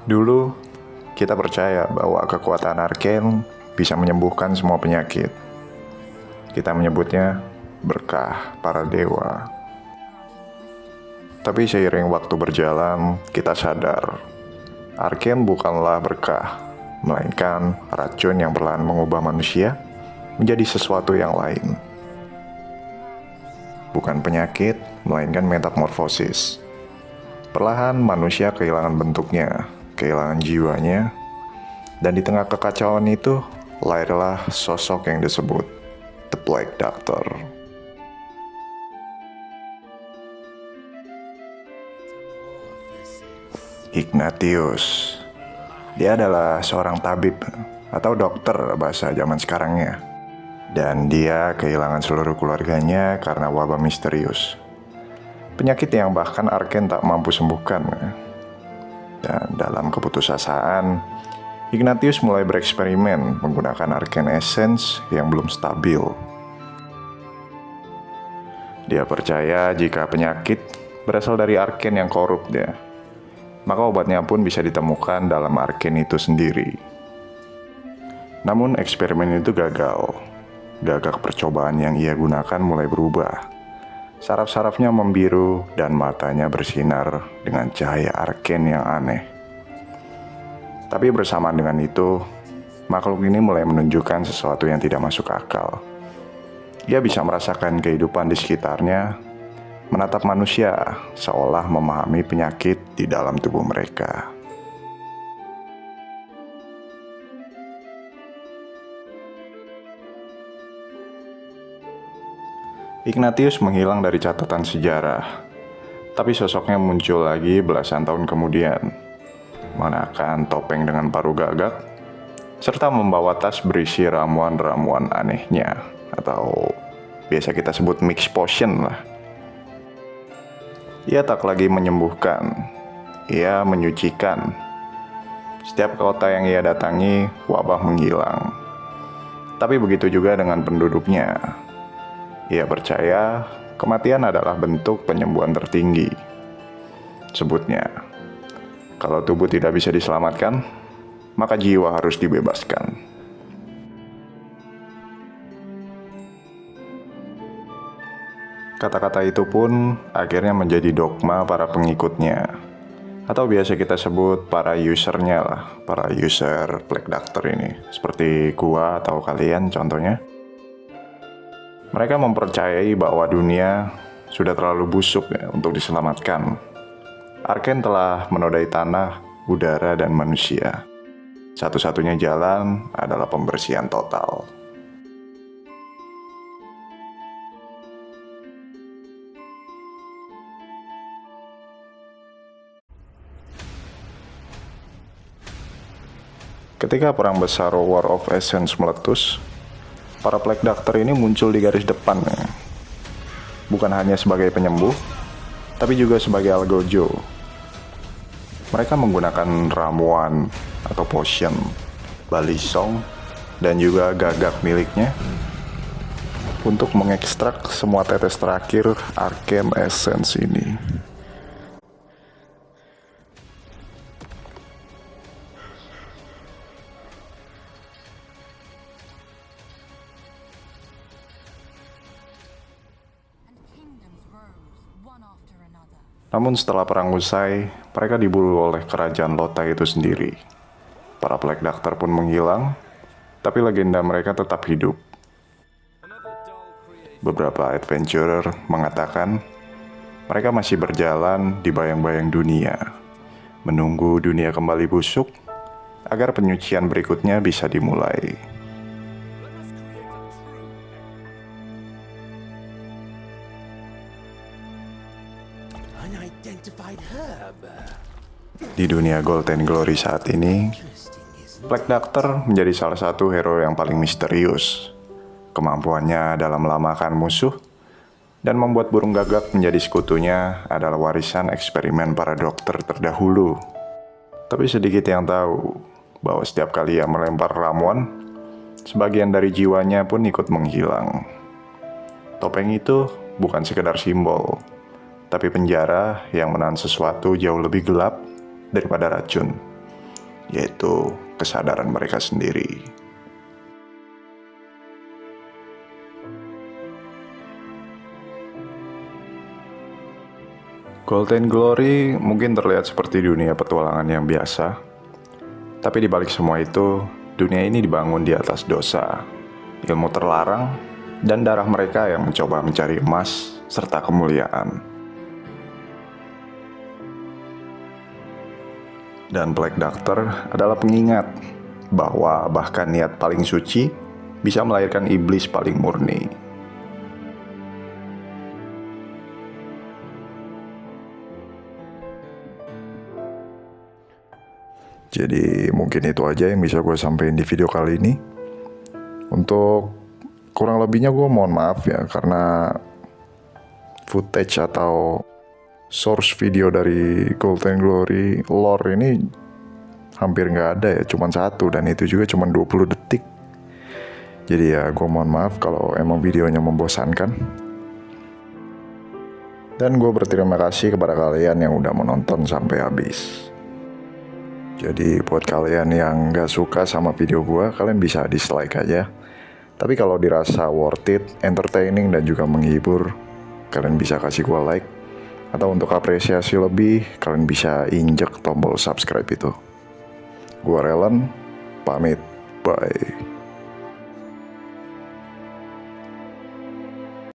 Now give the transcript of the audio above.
Dulu, kita percaya bahwa kekuatan arken bisa menyembuhkan semua penyakit. Kita menyebutnya berkah para dewa. Tapi seiring waktu berjalan, kita sadar, arken bukanlah berkah, melainkan racun yang perlahan mengubah manusia menjadi sesuatu yang lain. Bukan penyakit, melainkan metamorfosis. Perlahan manusia kehilangan bentuknya, kehilangan jiwanya, dan di tengah kekacauan itu, lahirlah sosok yang disebut The Black Doctor. Ignatius. Dia adalah seorang tabib atau dokter bahasa zaman sekarangnya. Dan dia kehilangan seluruh keluarganya karena wabah misterius. Penyakit yang bahkan arken tak mampu sembuhkan. Dan dalam keputusasaan, Ignatius mulai bereksperimen menggunakan arken essence yang belum stabil. Dia percaya jika penyakit berasal dari arken yang korup maka obatnya pun bisa ditemukan dalam arken itu sendiri. Namun eksperimen itu gagal. Gagak percobaan yang ia gunakan mulai berubah. Saraf-sarafnya membiru dan matanya bersinar dengan cahaya arken yang aneh. Tapi bersamaan dengan itu, makhluk ini mulai menunjukkan sesuatu yang tidak masuk akal. Ia bisa merasakan kehidupan di sekitarnya, menatap manusia seolah memahami penyakit di dalam tubuh mereka. Ignatius menghilang dari catatan sejarah, tapi sosoknya muncul lagi belasan tahun kemudian, mengenakan topeng dengan paruh gagak, serta membawa tas berisi ramuan-ramuan anehnya, atau biasa kita sebut mix potion lah. Ia tak lagi menyembuhkan, ia menyucikan. Setiap kota yang ia datangi, wabah menghilang. Tapi begitu juga dengan penduduknya. Ia percaya kematian adalah bentuk penyembuhan tertinggi. Sebutnya, kalau tubuh tidak bisa diselamatkan, maka jiwa harus dibebaskan. Kata-kata itu pun akhirnya menjadi dogma para pengikutnya, atau biasa kita sebut para usernya lah, para user Black Doctor ini, seperti gua atau kalian contohnya. Mereka mempercayai bahwa dunia sudah terlalu busuk untuk diselamatkan. Arken telah menodai tanah, udara, dan manusia. Satu-satunya jalan adalah pembersihan total. Ketika perang besar War of Essence meletus, para Black Doctor ini muncul di garis depan. Bukan hanya sebagai penyembuh, tapi juga sebagai algojo. Mereka menggunakan ramuan atau potion, balisong, dan juga gagak miliknya untuk mengekstrak semua tetes terakhir Arcane Essence ini. Namun setelah perang usai, mereka diburu oleh kerajaan Lota itu sendiri. Para Black Doctor pun menghilang, tapi legenda mereka tetap hidup. Beberapa adventurer mengatakan mereka masih berjalan di bayang-bayang dunia, menunggu dunia kembali busuk agar penyucian berikutnya bisa dimulai. Di dunia Golden Glory saat ini, Black Doctor menjadi salah satu hero yang paling misterius. Kemampuannya dalam melamakan musuh dan membuat burung gagak menjadi sekutunya adalah warisan eksperimen para dokter terdahulu. Tapi sedikit yang tahu bahwa setiap kali ia melempar ramuan, sebagian dari jiwanya pun ikut menghilang. Topeng itu bukan sekedar simbol, tapi penjara yang menahan sesuatu jauh lebih gelap daripada racun. yaitu kesadaran mereka sendiri. Golden Glory mungkin terlihat seperti dunia petualangan yang biasa, tapi di balik semua itu, dunia ini dibangun di atas dosa, ilmu terlarang, dan darah mereka yang mencoba mencari emas serta kemuliaan. Dan Black Doctor adalah pengingat bahwa bahkan niat paling suci bisa melahirkan iblis paling murni. Jadi mungkin itu aja yang bisa gue sampaikan di video kali ini. Untuk kurang lebihnya gue mohon maaf ya, karena footage atau source video dari Golden Glory lore ini hampir nggak ada ya, cuman satu, dan itu juga cuman 20 detik. Jadi ya gue mohon maaf kalau emang videonya membosankan. Dan gue berterima kasih kepada kalian yang udah menonton sampai habis. Jadi buat kalian yang gak suka sama video gue, kalian bisa dislike aja. Tapi kalau dirasa worth it, entertaining, dan juga menghibur, kalian bisa kasih gue like. Atau untuk apresiasi lebih, kalian bisa injek tombol subscribe itu. Gue Relen, pamit, bye.